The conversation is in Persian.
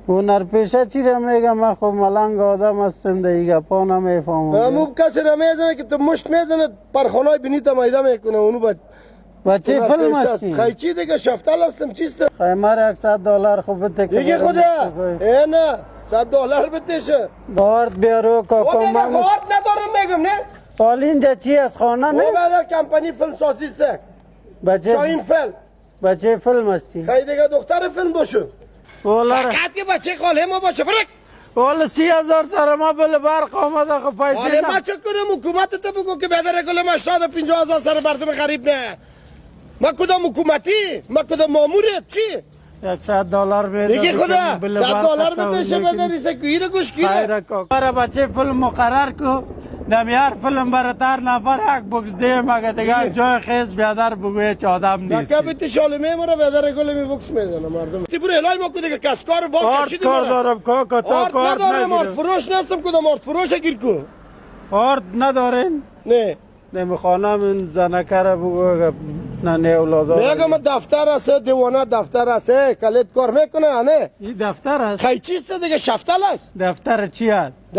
هنرپیشه چی را میگم؟ من خب ملنگ آدم هستم دیگه پا نمیفهمم. همون کسی را میزنه که تو مشت میزنه پرخانای بینی تا میده میکنه اونو باید بچه فیلم هستی؟ خیلی چی دیگه شفتل هستم چیست؟ خیمر $100 خوب بده که دیگه برم خدا بخوای. ای نه $100 بتشه بارد بیارو و کاکا دیگه من خواهد ندارم میگم نه حال اینجا چی از خانه و نیست؟ بعد کمپانی فیلم سازیسته بچه شاین فیلم بچه فیلم هستی؟ خیلی دیگه دختر فیلم باشو اولا فقط که بچه خاله ما باشه برک اولا 30,000 سر ما بل برق آمده خب خاله پیسه ما نه چه کنم حکومت تو بگو که بدر گل ما 50,000 سر مردم غریب نه ما کدام حکومتی ما کدام ماموریت چی $100 میده دیگه خدا $100 بتشه بداری سکویی رو گوش گیره خیر کاکا برای بچه فیلم مقرر کو نمیار فیلم برای تر نفر یک بکس ده مگه دیگه جای خیز بیادر بگویه چه آدم نیست نکه بیتی شالمه ما رو بدر گل می بکس میزنه مردم تی برو الهی ما که دیگه کسکار بار آرد کشیدی کار مرا دارم کاکا تا آرد کارت ندارم آرد نگیرم فروش نستم کدام آرد فروش گیر کو آرد ندارین نه نمیخوانم این زنکه را بگو نه اولادا میگم دفتر است دیوانه دفتر است کلیت کار میکنه نه این دفتر است خیلی چیست دیگه شفتل است دفتر چی است